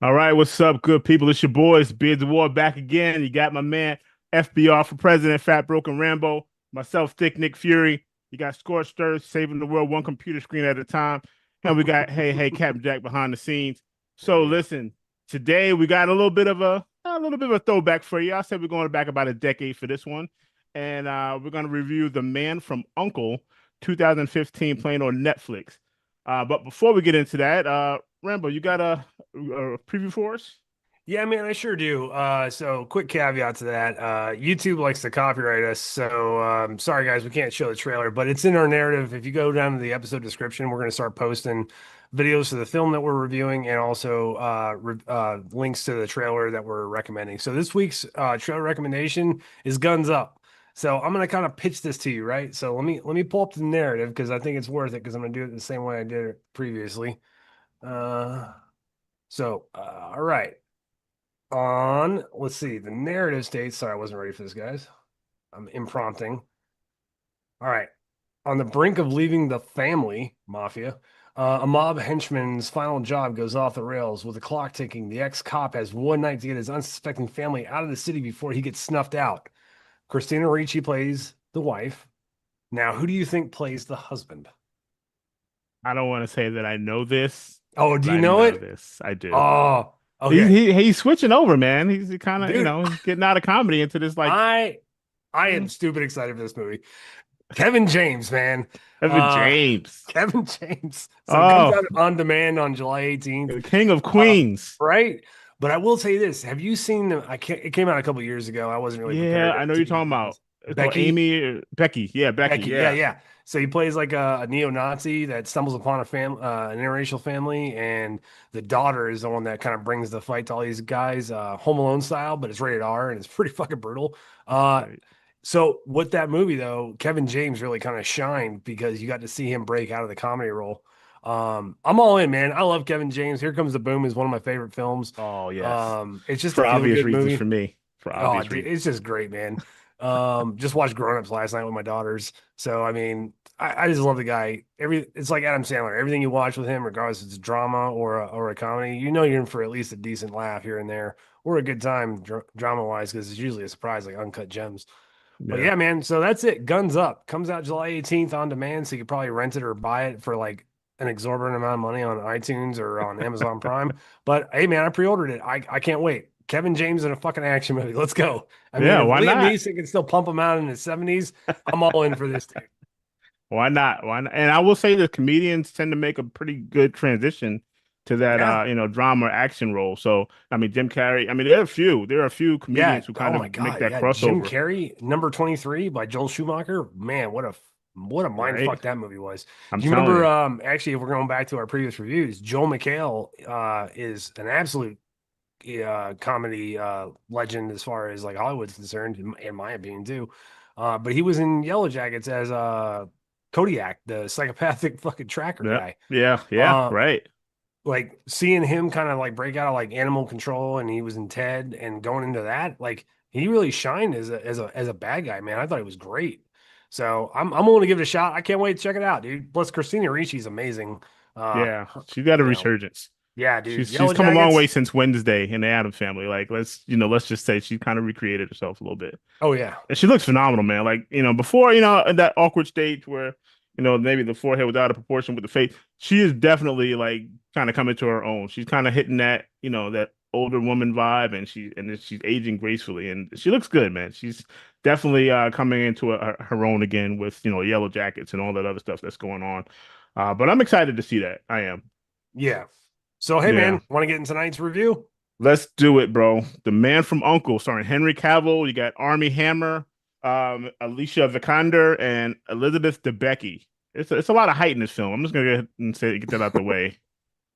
All right, what's up, good people? It's your boys, Beards of War, back again. You got my man, FBR for President, Fat Broken Rambo, myself, Thick Nick Fury. You got Scorched Earth, saving the world one computer screen at a time. And we got Hey Captain Jack behind the scenes. Oh So yeah. listen, today we got a little bit of a throwback for you. I said we're going back about a decade for this one, and we're going to review The Man from Uncle, 2015, playing on Netflix. But before we get into that, Rambo, you got a preview for us? Yeah, man, I sure do. So quick caveat to that. YouTube likes to copyright us. So sorry guys, we can't show the trailer, but it's in our narrative. If you go down to the episode description, we're gonna start posting videos of the film that we're reviewing and also links to the trailer that we're recommending. So this week's trailer recommendation is Guns Up. So I'm gonna kind of pitch this to you, right? So let me pull up the narrative because I think it's worth it because I'm gonna do it the same way I did it previously. Uh, all right. Let's see, the narrative states, sorry, I wasn't ready for this, guys. I'm imprompting. All right. On the brink of leaving the family mafia, a mob henchman's final job goes off the rails with the clock ticking. The ex-cop has one night to get his unsuspecting family out of the city before he gets snuffed out. Christina Ricci plays the wife. Now, who do you think plays the husband? I don't want to say that I know this, Oh, but do you I know know it? this. I do. Oh, He's okay. he's switching over, man. He's kind of, Dude, he's getting out of comedy into this like I I am mm, stupid excited for this movie. Kevin James, man. Evan Uh, James. Kevin James. So it comes Oh, out on demand on July 18th. the King of Uh, Queens. right? But I will say this. Have you seen the it came out a couple years ago. I wasn't really Yeah, prepared I know to you're be talking about. honest. It's called Becky. Amy Becky. Yeah, Becky. Becky. Yeah, Yeah. yeah. So he plays like a neo-Nazi that stumbles upon an interracial family, and the daughter is the one that kind of brings the fight to all these guys, Home Alone style, but it's rated R and it's pretty fucking brutal. Uh, Right. so with that movie though, Kevin James really kind of shined because you got to see him break out of the comedy role. I'm all in, man. I love Kevin James. Here Comes the Boom is one of my favorite films. Oh, yes. It's just a For feel obvious good reasons movie. for me. For Oh, obvious dude, reasons. it's just great, man. Just watched Grown Ups last night with my daughters. So I mean, I just love the guy. It's like Adam Sandler. Everything you watch with him, regardless if it's drama or a comedy, you know you're in for at least a decent laugh here and there, or a good time drama wise, because it's usually a surprise, like Uncut Gems. But Yeah. yeah, man. So that's it. Guns Up comes out July 18th on demand, so you could probably rent it or buy it for like an exorbitant amount of money on iTunes or on Amazon Prime. But hey, man, I pre-ordered it. I can't wait. Kevin James in a fucking action movie. Let's go. I mean, Yeah, if why Liam not? Neeson can still pump him out in his 70s, I'm all in for this dude. Why not? Why not? And I will say that comedians tend to make a pretty good transition to that Yeah. drama or action role. So I mean Jim Carrey, I mean there are a few Yeah. comedians who Oh kind my of make God. that Yeah. Jim crossover, Carrey, number 23 by Joel Schumacher. Man, what a mind right? fuck that movie was. I'm Do you telling remember you. actually if we're going back to our previous reviews, Joel McHale is an absolute comedy legend as far as like Hollywood's concerned, in my opinion too. But he was in Yellow Jackets as Kodiak, the psychopathic fucking tracker Yeah. guy. Yeah, yeah, Uh, right. like seeing him kind of like break out of like Animal Control, and he was in Ted, and going into that, like he really shined as a bad guy, man. I thought he was great. So I'm willing to give it a shot. I can't wait to check it out, dude. Plus Christina Ricci's amazing. Yeah. She's got a You know, resurgence. yeah, dude. She's Yellow come a long way Jackets. since Wednesday in the Addams family. Like let's just say she kind of recreated herself a little bit. Oh yeah. And she looks phenomenal, man. Like, before, in that awkward stage where, maybe the forehead was out of proportion with the face, she is definitely like kind of coming to her own. She's kind of hitting that older woman vibe, and she's aging gracefully, and she looks good, man. She's definitely coming into her own again with, Yellow Jackets and all that other stuff that's going on. But I'm excited to see that. I am. Yeah. So, hey, Yeah. man, want to get in tonight's review? Let's do it, bro. The Man from Uncle, starring Henry Cavill. You got Army Hammer, Alicia Vikander, and Elizabeth Debicki. It's a lot of height in this film. I'm just gonna go ahead and get that out the way.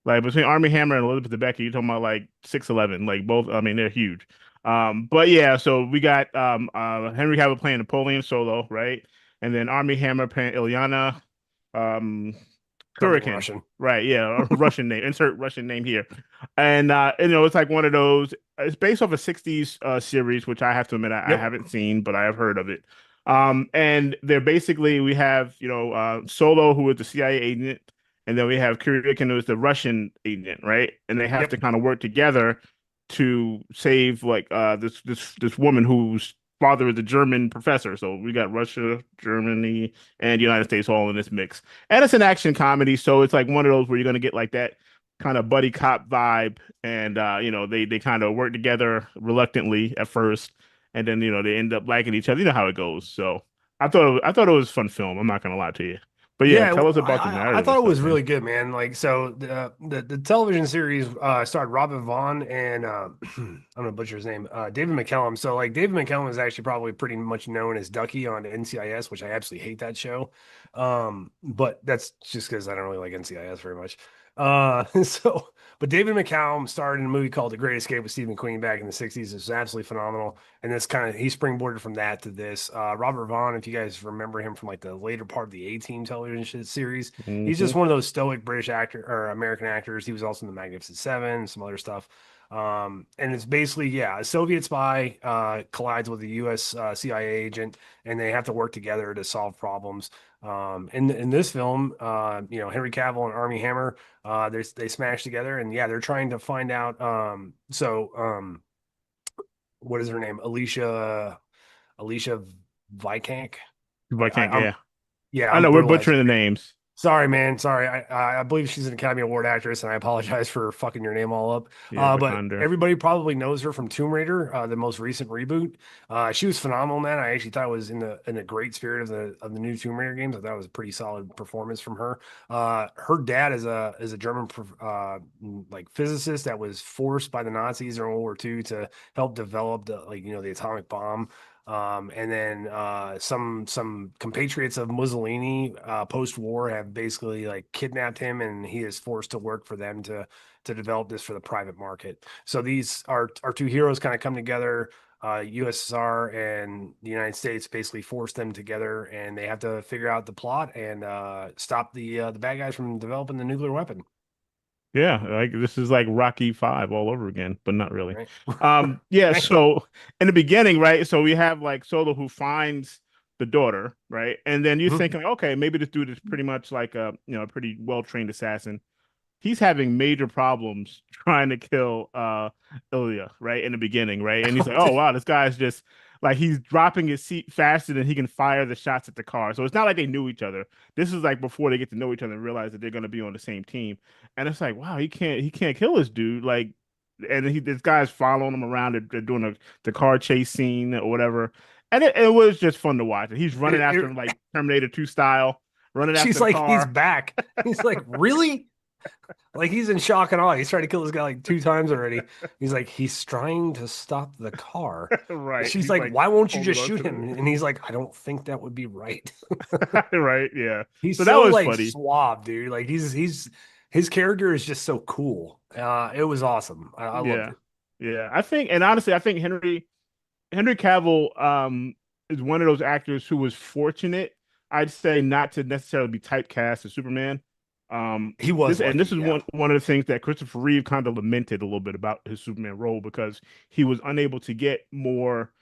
Like between Army Hammer and Elizabeth Debicki, you're talking about like 6'11", like both. I mean, they're huge. But yeah, so we got Henry Cavill playing Napoleon Solo, right? And then Army Hammer playing Ilyana. Um, Something Hurricane. Russian. Right, yeah, a Russian name. Insert Russian name here. And it's like one of those. It's based off a '60s series, which I have to admit I Yep. haven't seen, but I have heard of it. And they're basically we have Solo, who is the CIA agent, and then we have Kirikin, who's the Russian agent, right? And they have Yep. to kind of work together to save like this woman whose father is a German professor. So we got Russia, Germany, and United States all in this mix. And it's an action comedy, so it's like one of those where you're gonna get like that kind of buddy cop vibe, and they kind of work together reluctantly at first, and then they end up liking each other. You know how it goes. So I thought it was a fun film. I'm not gonna lie to you. But yeah, Yeah, tell us I, about the I I narrative thought and it stuff, was man. really good, man. Like, so the television series starred Robin Vaughn and I'm gonna butcher his name, David McCallum. So like David McCallum is actually probably pretty much known as Ducky on NCIS, which I absolutely hate that show. But that's just because I don't really like NCIS very much. So but David McCallum starred in a movie called The Great Escape with Stephen Queen back in the 60s. It's absolutely phenomenal. And this kind of he springboarded from that to this. Robert Vaughn, if you guys remember him from like the later part of the A-Team television series, he's Hmm. just one of those stoic British actor or American actors. He was also in the Magnificent Seven and some other stuff. And it's basically, yeah, a Soviet spy collides with a US CIA agent, and they have to work together to solve problems. In this film, Henry Cavill and Armie Hammer, they smash together, and yeah, they're trying to find out. What is her name? Alicia Vikander. If I can't, I'm yeah. yeah, I I'm know we're brutalized. butchering the names. Sorry, man. Sorry. I believe she's an Academy Award actress, and I apologize for fucking your name all up. Yeah, But Vikander. everybody probably knows her from Tomb Raider, the most recent reboot. She was phenomenal in that. I actually thought it was in the great spirit of the new Tomb Raider games. I thought it was a pretty solid performance from her. Her dad is a German like physicist that was forced by the Nazis in World War II to help develop the atomic bomb. And then some compatriots of Mussolini post-war have basically like kidnapped him, and he is forced to work for them to develop this for the private market. So these are our two heroes kind of come together. USSR and the United States basically force them together, and they have to figure out the plot and stop the bad guys from developing the nuclear weapon. Yeah, like this is like Rocky Five all over again, but not really. Right? Yeah, Right? so in the beginning, right? So we have like Solo who finds the daughter, right? And then you're Mhm. thinking, okay, maybe this dude is pretty much like a pretty well-trained assassin. He's having major problems trying to kill Ilya, right, in the beginning, right? And he's like, oh wow, this guy's just like he's dropping his seat faster than he can fire the shots at the car. So it's not like they knew each other. This is like before they get to know each other and realize that they're gonna be on the same team. And it's like, wow, he can't kill this dude. Like, and this guy's following him around. They're doing the car chase scene or whatever. And it was just fun to watch. He's running It- after him it- like Terminator 2 style, running after she's the like, he's car. back. He's like, really? Like he's in shock and awe. He's tried to kill this guy like two times already. He's like, he's trying to stop the car. And Right. she's He's like, like why won't you holding just on shoot to him? And he's like, I don't think that would be right. it. Right. Yeah. He's So that so was like funny. suave, dude. Like he's his character is just so cool. It was awesome. I loved Yeah. it. Yeah. I think, and honestly, I think Henry Cavill is one of those actors who was fortunate, I'd say, not to necessarily be typecast as Superman. He This was and lucky, this is yeah. one of the things that Christopher Reeve kind of lamented a little bit about his Superman role because he was unable to get more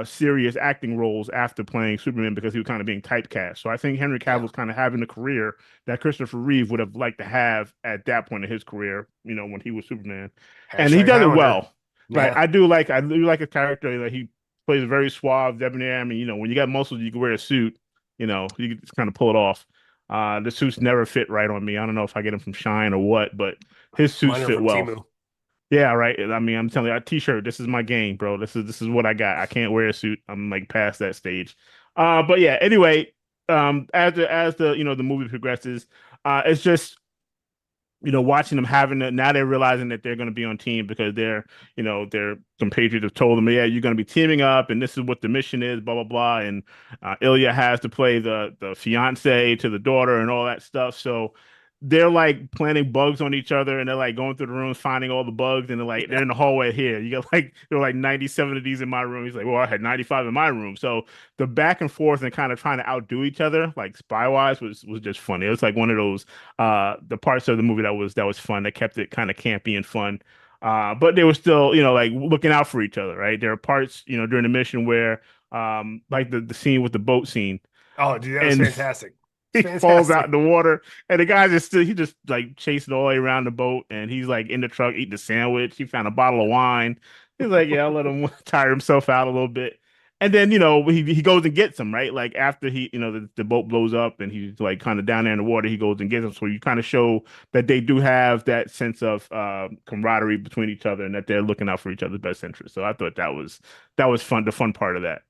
serious acting roles after playing Superman because he was kind of being typecast. So I think Henry Yeah. Cavill's kind of having a career that Christopher Reeve would have liked to have at that point in his career, when he was Superman. And he Hashtag does it Highlander. well. Right. Yeah. I do like a character that he plays a very suave, debonair. I mean, when you got muscles, you can wear a suit, you can just kind of pull it off. The suits never fit right on me. I don't know if I get them from Shine or what, but his suits Mine are fit from well. Timu. Yeah, right. I mean, I'm telling you, a t-shirt, this is my game, bro. This is what I got. I can't wear a suit. I'm like past that stage. But yeah, anyway, as the movie progresses, it's just watching them having to now they're realizing that they're going to be on team because their compatriots have told them, yeah, you're going to be teaming up, and this is what the mission is, blah blah blah. And Ilya has to play the fiance to the daughter and all that stuff. So they're like planting bugs on each other, and they're like going through the rooms finding all the bugs, and they're in the hallway here. You got like there were like 97 of these in my room. He's like, well, I had 95 in my room. So the back and forth and kind of trying to outdo each other, like spy wise, was just funny. It was like one of those the parts of the movie that was fun, that kept it kind of campy and fun. But they were still, like looking out for each other, right? There are parts, during the mission where like the scene with the boat scene Oh, dude, that was and fantastic. It's He falls out fantastic. in the water, and the guy just still he just like chasing all the way around the boat, and he's like in the truck eating a sandwich. He found a bottle of wine. He's like, yeah, I'll let him tire himself out a little bit. And then, he goes and gets him, right? Like after the boat blows up and he's like kind of down there in the water, he goes and gets him. So you kind of show that they do have that sense of camaraderie between each other and that they're looking out for each other's best interest. So I thought that was fun, the fun part of that.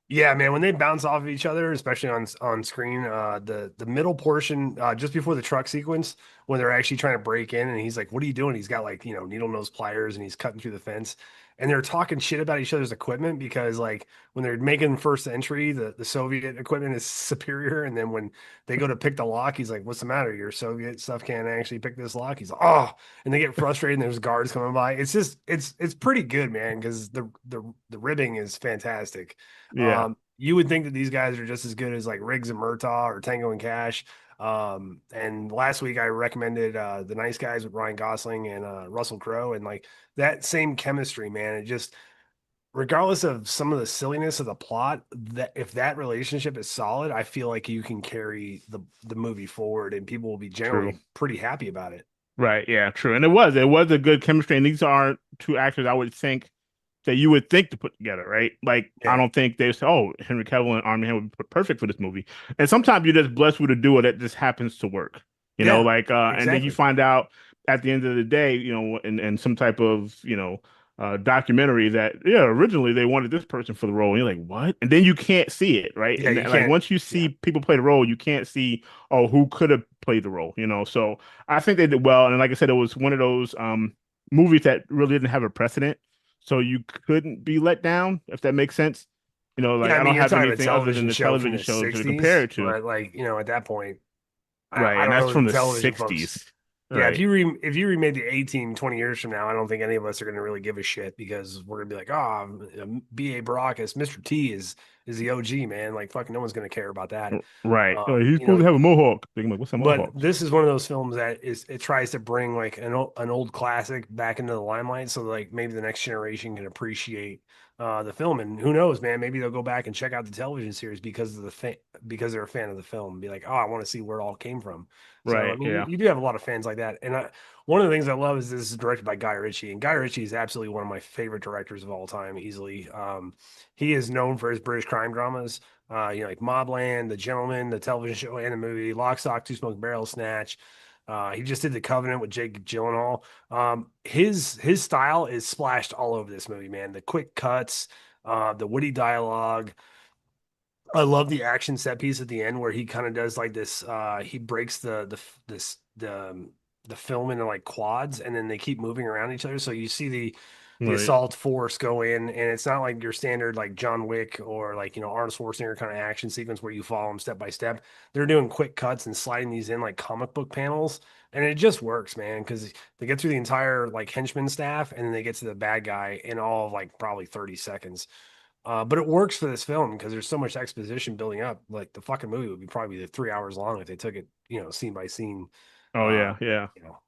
Yeah, man, when they bounce off of each other, especially on screen, the middle portion, just before the truck sequence, when they're actually trying to break in, and he's like, "What are you doing?" He's got like needle nose pliers, and he's cutting through the fence, and they're talking shit about each other's equipment because like when they're making first entry, the Soviet equipment is superior, and then when they go to pick the lock, he's like, "What's the matter? Your Soviet stuff can't actually pick this lock." He's like, "Oh," and they get frustrated, and there's guards coming by. It's just it's pretty good, man, because the ribbing is fantastic. Yeah, You would think that these guys are just as good as like Riggs and Murtaugh or Tango and Cash. And last week I recommended The Nice Guys with Ryan Gosling and Russell Crowe, and like that same chemistry, man. It just, regardless of some of the silliness of the plot, that if that relationship is solid, I feel like you can carry the movie forward, and people will be true. generally pretty happy about it. Right, yeah, true. And it was a good chemistry. And these are two actors I would think that you would think to put together, right? Like, I Yeah, don't think they say, oh, Henry Cavill and Armie Hammer would be perfect for this movie. And sometimes you're just blessed with a duo that just happens to work, yeah, like, and then you exactly. find out at the end of the day, in some type of, documentary that, yeah, originally they wanted this person for the role. And you're like, what? And then you can't see it, right? Yeah, And you like, can't. once you Yeah, see people play the role, you can't see, oh, who could have played the role. So I think they did well. And like I said, it was one of those movies that really didn't have a precedent, so you couldn't be let down, if that makes sense. yeah. Like I I mean, don't you're have talking about a anything other than television the show from television the show to compare '60s, it to. but like at that point. I Right. And don't that's know from the the television folks. 60s. Yeah, Right. if you remade the 18, 20 years from now, I don't think any of us are going to really give a shit because we're going to be like, oh, B.A. Baracus, Mr. T is the OG, man. Like fucking no one's going to care about that. Right. He's You know, supposed to have a mohawk. I'm like, what's a but mohawk? this is one of those films that it tries to bring like an old classic back into the limelight, so like maybe the next generation can appreciate the film. And who knows, man, maybe they'll go back and check out the television series because of because they're a fan of the film and be like, oh, I want to see where it all came from. So I Right. mean, Yeah. you do have a lot of fans like that. And one of the things I love is this is directed by Guy Ritchie, and Guy Ritchie is absolutely one of my favorite directors of all time, easily. He is known for his British crime dramas, like Mobland, The Gentleman, the television show and the movie, Lock, Stock, Two Smoking Barrels, Snatch. He just did The Covenant with Jake Gyllenhaal. His style is splashed all over this movie, man. The quick cuts, the witty dialogue. I love the action set piece at the end where he kind of does like this. He breaks the film into like quads, and then they keep moving around each other. So you see the Right. assault force go in, and it's not like your standard like John Wick or like Arnold Schwarzenegger kind of action sequence where you follow them step by step. They're doing quick cuts and sliding these in like comic book panels, and it just works, man, because they get through the entire like henchman staff, and then they get to the bad guy in all of like probably 30 seconds. But it works for this film because there's so much exposition building up. Like the fucking movie would be probably 3 hours long if they took it, scene by scene. Oh Uh, yeah. Yeah. you know,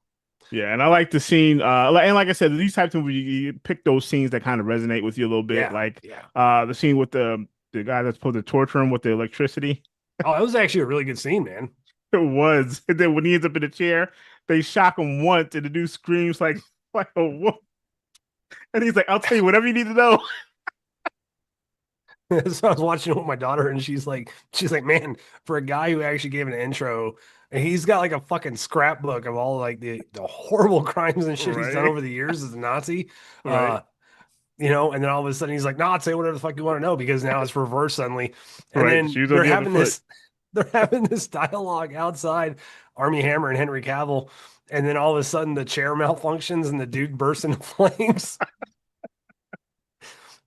Yeah, and I uh, like the scene. And like I said, these types of movies, you pick those scenes that kind of resonate with you a little bit. yeah, Like yeah. the scene with the guy that's supposed to torture him with the electricity. Oh, that was actually a really good scene, man. It was. And then when he ends up in the chair, they shock him once, and the dude screams like like a wolf. And he's like, "I'll tell you whatever you need to know." So I was watching it with my daughter, and she's like, man, for a guy who actually gave an intro, and he's got like a fucking scrapbook of all like the horrible crimes and shit he's done Right. over the years as a Nazi. Right. Uh, and then all of a sudden he's like, "No, I'll say whatever the fuck you want to know," because now it's reversed suddenly. And Right. The then shoes on the other foot. they're having this dialogue outside, Army Hammer and Henry Cavill, and then all of a sudden the chair malfunctions and the dude bursts into flames.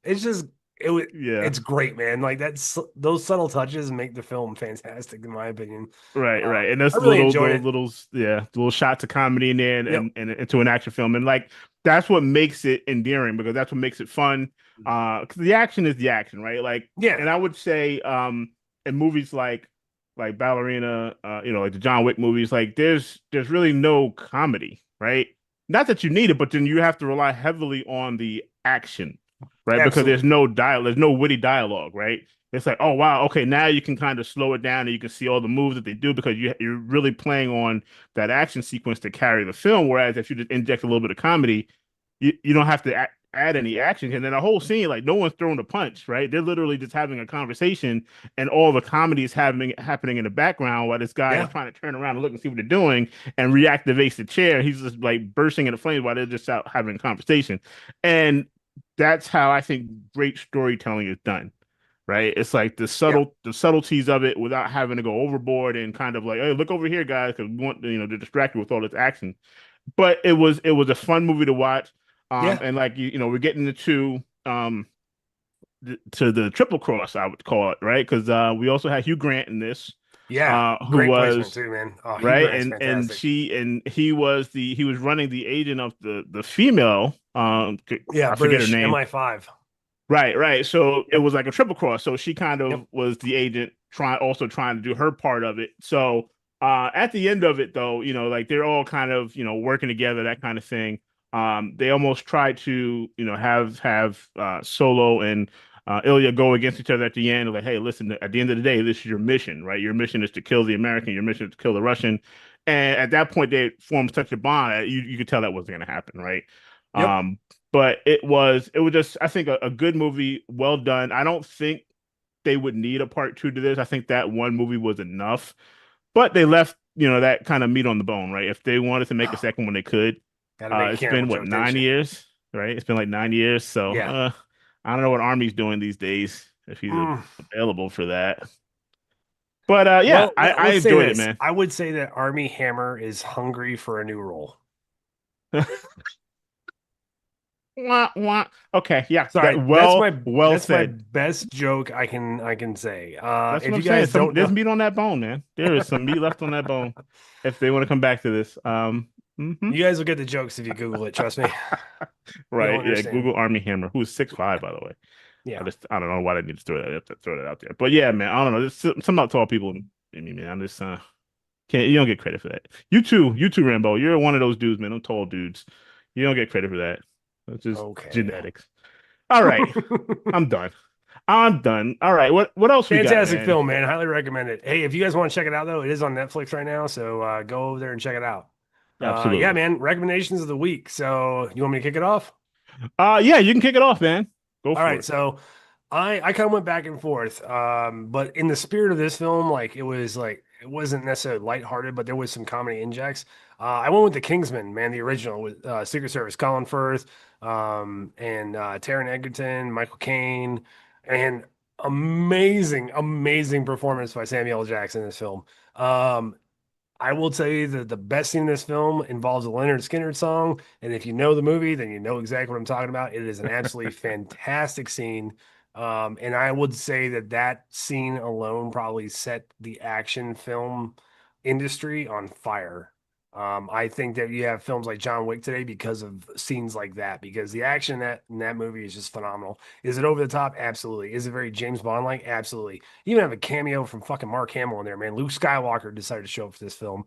It's just it wa- Yeah. it's great, man. Like those subtle touches make the film fantastic, in my opinion. Right, Uh, right. And I that's really enjoyed it. yeah, little shots of comedy in there and, Yep. into an action film. And like that's what makes it endearing because that's what makes it fun. 'Cause the action is the action, right? Like, Yeah, and I would say in movies like Ballerina, like the John Wick movies, like there's really no comedy, right? Not that you need it, but then you have to rely heavily on the action, right? Because absolutely. there's no witty dialogue, right? It's like, oh wow, okay, now you can kind of slow it down and you can see all the moves that they do because you're really playing on that action sequence to carry the film. Whereas if you just inject a little bit of comedy, you don't have to add any action. And then the whole scene, like no one's throwing a punch, right? They're literally just having a conversation, and all the comedy is happening in the background while this guy is Yeah, trying to turn around and look and see what they're doing and reactivates the chair. He's just like bursting into flames while they're just out having a conversation, and that's how I think great storytelling is done, right? It's like yeah, the subtleties of it without having to go overboard and kind of like, hey, look over here, guys, because we want to distract you with all this action. But it was a fun movie to watch. yeah, And like we're getting to the triple cross, I would call it, right? Because we also had Hugh Grant in this, yeah. who Great placement was too, man. Oh, Hugh right, Grant's and fantastic. he was running the agent of the female, Yeah, I forget her British name. MI5. Right, right. So it Yep, was like a triple cross. So she kind yep, of was the agent trying to do her part of it. So at the end of it though, like they're all kind of, working together, that kind of thing. They almost tried to, have Solo and Ilya go against each other at the end. Like, hey, listen, at the end of the day, this is your mission, right? Your mission is to kill the American, your mission is to kill the Russian. And at that point, they formed such a bond that you could tell that wasn't gonna happen, right? yep. Um, but it was just I think a good movie, well done. I don't think they would need a part two to this. I think that one movie was enough, but they left that kind of meat on the bone, right? If they wanted to make a second one, they could. Got to make a It's cannibal been what, joke, didn't 9 you? years, right? It's been like 9 years, so Yeah. I don't know what Army's doing these days if he's Mm. available for that. But yeah, Well, I let's say enjoyed it, this. man. I would say that Army Hammer is hungry for a new role. Wah, wah. Okay, yeah, Sorry, that well that's my said. best joke I can say. That's what If I'm you saying. guys don't There's know, meat on that bone, man. There is some meat left on that bone. If they want to come back to this, you guys will get the jokes if you Google it. Trust me, you'll right, yeah. understand. Google Army Hammer, who's 6'5", by the way. Yeah. I don't know why they need to throw that out there. But yeah, man, I don't know. There's something about tall people in me, man. I'm just can't you don't get credit for that. You too, Rambo. You're one of those dudes, man. Them tall dudes. You don't get credit for that. That's just Okay. genetics. All right, I'm done. I'm done. All right, what else we got, Fantastic man? film, man. Highly recommend it. Hey, if you guys want to check it out, though, it is on Netflix right now. So go over there and check it out. Yeah, Absolutely. man. Recommendations of the week. So you want me to kick it off? Yeah, you can kick it off, man. Go All for right. it. So I kind of went back and forth. But in the spirit of this film, like it wasn't necessarily lighthearted, but there was some comedy injects. I went with the Kingsmen, man, the original with Secret Service, Colin Firth, and Taron Egerton, Michael Caine, and amazing performance by Samuel L. Jackson in this film. Um, I will tell you that the best scene in this film involves a Leonard Skinner song. And if you know the movie, then you know exactly what I'm talking about. It is an absolutely fantastic scene. And I would say that that scene alone probably set the action film industry on fire. I think that you have films like John Wick today because of scenes like that, because the action in that movie is just phenomenal. Is it over the top? Absolutely. Is it very James Bond like? Absolutely. You even have a cameo from fucking Mark Hamill in there, man. Luke Skywalker decided to show up for this film.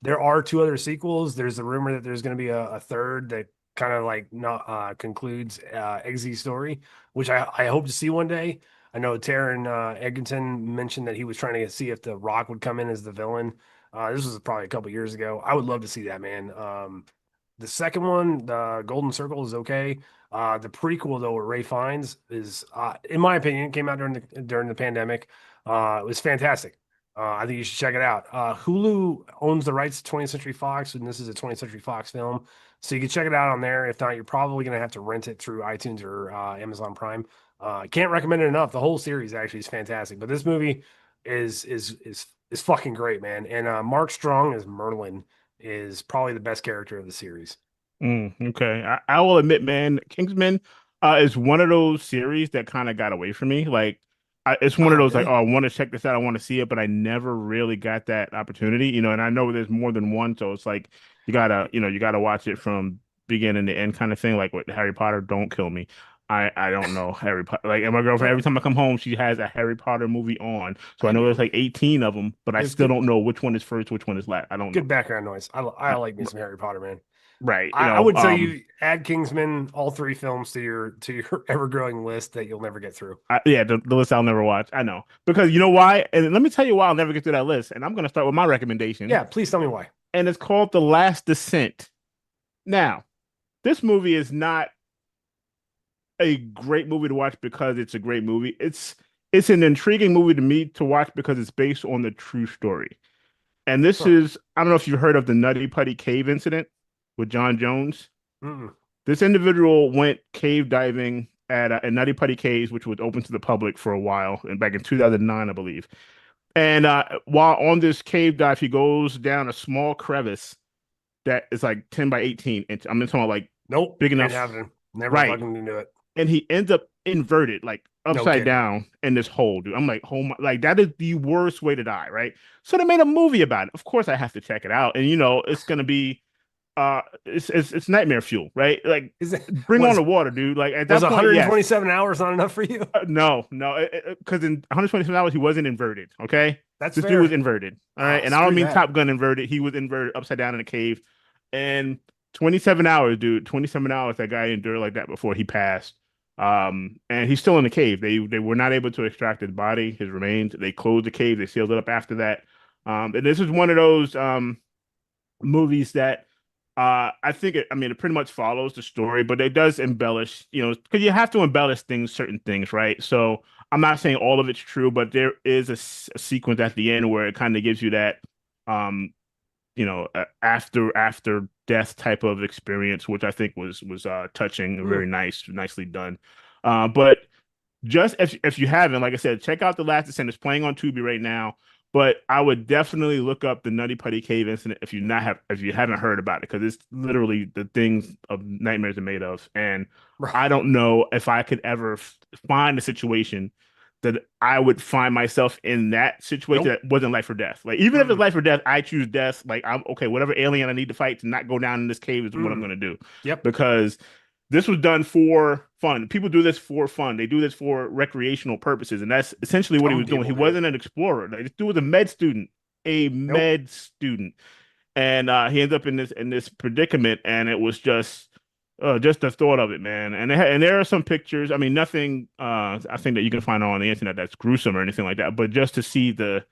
There are two other sequels. There's the rumor that there's going to be a third that kind of like not concludes Eggsy's story, which I hope to see one day. I know Taron Egerton mentioned that he was trying to see if The Rock would come in as the villain. This was probably a couple years ago. I would love to see that, man. The second one, the Golden Circle, is okay. The prequel, though, with Ray Fiennes is, in my opinion, came out during the pandemic. It was fantastic. I think you should check it out. Hulu owns the rights to 20th Century Fox, and this is a 20th Century Fox film, so you can check it out on there. If not, you're probably going to have to rent it through iTunes or Amazon Prime. Can't recommend it enough. The whole series actually is fantastic, but this movie is fucking great, man. And Mark Strong as Merlin is probably the best character of the series. Okay. I will admit, man, Kingsman is one of those series that kind of got away from me. Like, it's one of Oh, those like, oh, really? I want to check this out, I want to see it, but I never really got that opportunity, And I know there's more than one, so it's like you gotta watch it from beginning to end, kind of thing. Like with Harry Potter, don't kill me. I don't know Harry Potter. Like, and my girlfriend, every time I come home, she has a Harry Potter movie on, so I I know there's do. like 18 of them, but I It's still good, don't know which one is first, which one is last. I don't know. good background noise. I I, like me some Harry Potter, man. Right. I would tell you add Kingsman, all three films to your ever growing list that you'll never get through. Yeah, the list I'll never watch. I know because you know why, and let me tell you why I'll never get through that list. And I'm gonna start with my recommendation, Yeah, please tell me why. and it's called The Last Descent. Now, this movie is not a great movie to watch because it's a great movie. It's an intriguing movie to me to watch because it's based on the true story. And this Huh. is, I don't know if you've heard of the Nutty Putty Cave incident with John Jones. Mm-mm. This individual went cave diving at Nutty Putty Caves, which was open to the public for a while, and back in 2009, I believe. And while on this cave dive, he goes down a small crevice that is like 10 by 18 inch. I'm talking about like Nope, big ain't enough, happening. Never right? fucking do it. And he ends up inverted, like No upside kidding. down in this hole, dude. I'm like, oh my, like that is the worst way to die, right? So they made a movie about it. Of course, I have to check it out, and it's gonna be it's nightmare fuel, right? Like Is it bring on was the water, dude. Like at was that point, yes. 127 hours not enough for you? No, because in 127 hours he wasn't inverted. Okay, That's this dude was fair. inverted. All right, Oh, and I don't screw mean that. Top Gun inverted. He was inverted upside down in a cave, and 27 hours, dude. 27 hours that guy endured like that before he passed. And he's still in the cave. They were not able to extract his body, his remains. They closed the cave. They sealed it up after that. And this is one of those movies that I think I mean it pretty much follows the story, but it does embellish, because you have to embellish certain things, right? So I'm not saying all of it's true, but there is a sequence at the end where it kind of gives you that um after death type of experience, which I think was touching and very Mm. nicely done. But just if you haven't, like I said, check out The Last Descent. It's playing on Tubi right now. But I would definitely look up the Nutty Putty Cave incident if you haven't heard about it, because it's literally the things of nightmares are made of. And Bro, I don't know if I could ever find a situation that I would find myself in that situation nope. that wasn't life or death. Like even if it's Mm-mm. life or death, I choose death. Like I'm okay, whatever alien I need to fight to not go down in this cave is what I'm Mm. gonna do. Yep. Because this was done for fun. People do this for fun. They do this for recreational purposes, and that's essentially what he Some was doing. He people do. wasn't an explorer. Like, this dude was a med student, a Nope. med student, and he ends up in this predicament, and it was just the thought of it, man. And there are some pictures. I mean, nothing. I think that you can find on the internet that's gruesome or anything like that, but just to see the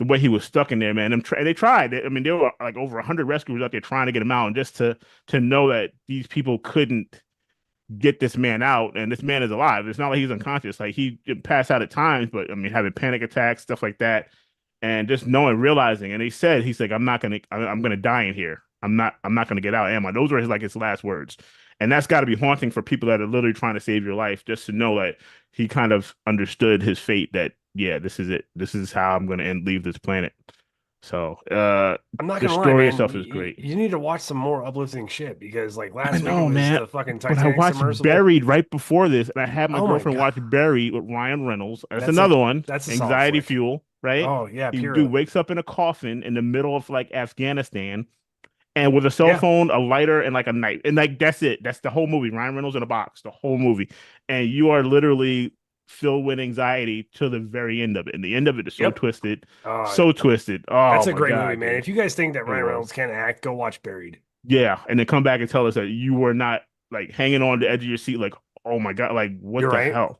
way he was stuck in there, man. They tried. I mean, there were like over 100 rescuers out there trying to get him out, and just to know that these people couldn't get this man out, and this man is alive. It's not like he's unconscious. Like he passed out at times, but I mean, having panic attacks, stuff like that, and just knowing, realizing. And he said, he's like, I'm gonna die in here. I'm not gonna get out, am I? Those were his last words, and that's got to be haunting for people that are literally trying to save your life. Just to know that he kind of understood his fate. That yeah, this is it. This is how I'm gonna leave this planet. So, I'm not the gonna lie, story man. itself is great. You need to watch some more uplifting shit because like I last week it know, was man. the fucking But I Titanic watched submersible. Buried right before this, and I had my Oh my girlfriend God. watch Buried with Ryan Reynolds. That's That's a another one. that's a solid Anxiety flick. fuel, right? Oh yeah, He pure. dude wakes up in a coffin in the middle of like Afghanistan, and with a cell Yeah. phone, a lighter, and like a knife, and like that's it. That's the whole movie. Ryan Reynolds in a box, the whole movie, and you are literally filled with anxiety to the very end of it. And the end of it is so Yep. twisted, Uh, so twisted. Oh that's a my great movie, god, man. dude, If you guys think that it Ryan was. Reynolds can't act, go watch Buried. Yeah, and then come back and tell us that you were not like hanging on the edge of your seat, like, oh my God, like what You're the right. hell?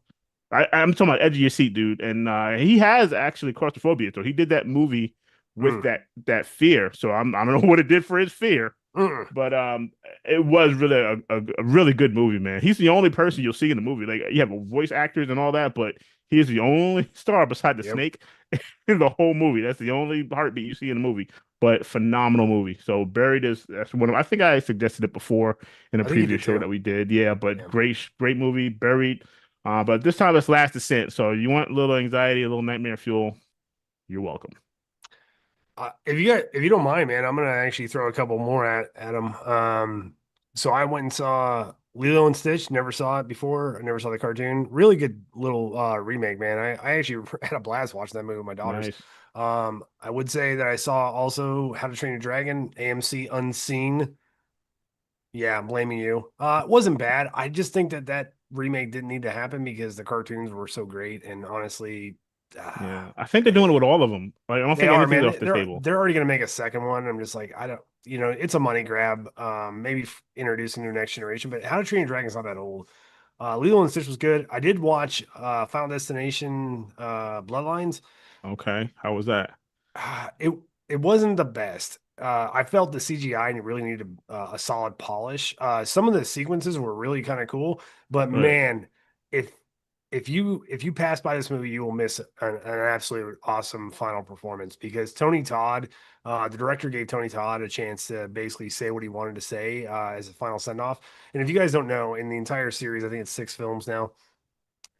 I'm talking about edge of your seat, dude. And he has actually claustrophobia, so he did that movie with Mm. that fear. So I don't know what it did for his fear, Mm. but it was really a really good movie, man. He's the only person you'll see in the movie. Like you have voice actors and all that, but he's the only star beside the Yep. snake in the whole movie. That's the only heartbeat you see in the movie. But phenomenal movie. So Buried is that's one of I think I suggested it before in a I think you previous did show too. that we did. Yeah, but Yeah. great movie, Buried. But this time it's Last Descent. So you want a little anxiety, a little nightmare fuel, you're welcome. If you don't mind, man, I'm gonna actually throw a couple more at him. So I went and saw Lilo and Stitch. Never saw it before. I never saw the cartoon. Really good little remake, man. I actually had a blast watching that movie with my daughters. Nice. I would say that I saw also How to Train Your Dragon, AMC Unseen. Yeah, I'm blaming you. It wasn't bad. I just think that that remake didn't need to happen because the cartoons were so great, and honestly, Yeah. I think they're eh, doing it with all of them. Like I don't they think are, anything's man. off the table. They're already gonna make a second one. I'm just like, I don't. it's a money grab. Maybe introducing to the next generation, but How to Train Your Dragon is not that old. Lilo and Stitch was good. I did watch Final Destination Bloodlines. Okay. How was that? It wasn't the best. I felt the CGI really needed a solid polish. Some of the sequences were really kind of cool, but Right. man, if if you pass by this movie, you will miss an absolute awesome final performance because Tony Todd, the director, gave Tony Todd a chance to basically say what he wanted to say as a final send off. And if you guys don't know, in the entire series, I think it's 6 films now.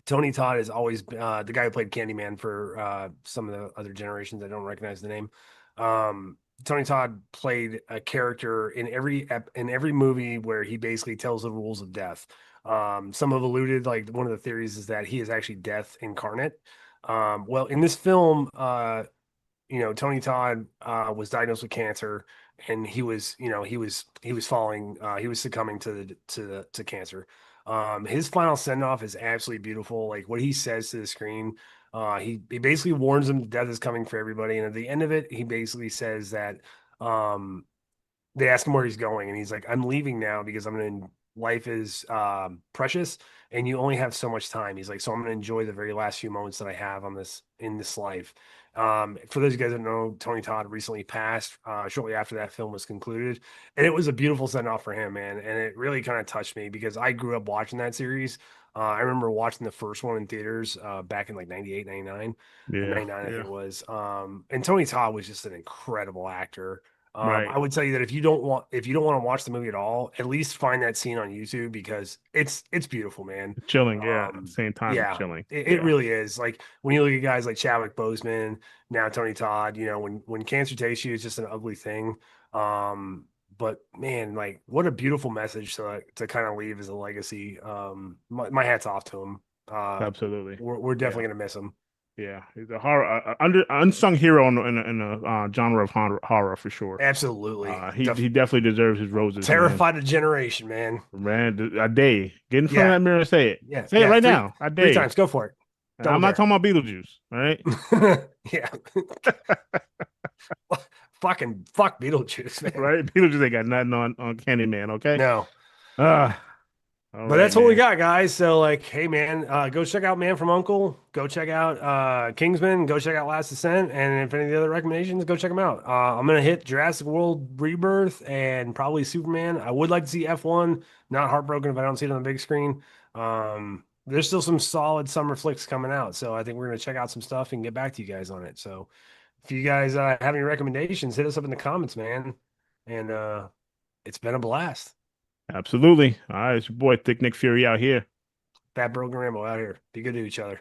Tony Todd is always the guy who played Candyman for some of the other generations. I don't recognize the name. Tony Todd played a character in every movie where he basically tells the rules of death. Some have alluded, like one of the theories is that he is actually death incarnate. Well, in this film, Tony Todd was diagnosed with cancer, and he was falling, he was succumbing to cancer. His final send off is absolutely beautiful. Like what he says to the screen, he basically warns them death is coming for everybody, and at the end of it, he basically says that um, they ask him where he's going, and he's like, "I'm leaving now because life is precious, and you only have so much time." He's like, "So I'm going to enjoy the very last few moments that I have on this in this life." For those of you guys that know, Tony Todd recently passed shortly after that film was concluded, and it was a beautiful send off for him, man. And it really kind of touched me because I grew up watching that series. I remember watching the first one in theaters back in like 98, 99, Yeah. 99, I think Yeah. it was. And Tony Todd was just an incredible actor. I Right. would tell you that if you don't want to watch the movie at all, at least find that scene on YouTube because it's beautiful, man. Chilling. Yeah. At the same time, it's Yeah, chilling. it Yeah. really is. Like when you look at guys like Chadwick Boseman, now Tony Todd, when cancer takes you, it's just an ugly thing. Um, but man, like what a beautiful message to kind of leave as a legacy. My hat's off to him. Uh, Absolutely. we're Yeah. definitely gonna miss him. Yeah. He's a horror, unsung hero in a genre of horror for sure. Absolutely. He definitely deserves his roses, man. Terrified a generation, man. Man, I dare you. Get in front of Yeah, that mirror and say it. yeah, Say it yeah. right Three now. I dare three you. times. Go for it. And Double I'm not dare. talking about Beetlejuice. All right. Yeah. Fucking fuck Beetlejuice, man. Right. Beetlejuice ain't got nothing on Candyman. Okay. No. Uh, all But right, that's what we man. got, guys. So, like, hey, man, go check out Man from Uncle. Go check out Kingsman. Go check out Last Descent. And if any of the other recommendations, go check them out. I'm gonna hit Jurassic World Rebirth and probably Superman. I would like to see F1. Not heartbroken if I don't see it on the big screen. There's still some solid summer flicks coming out, so I think we're gonna check out some stuff and get back to you guys on it. So, if you guys have any recommendations, hit us up in the comments, man. And it's been a blast. Absolutely. All right. It's your boy, Thick Nick Fury out here. Fat Broken Rambo out here. Be good to each other.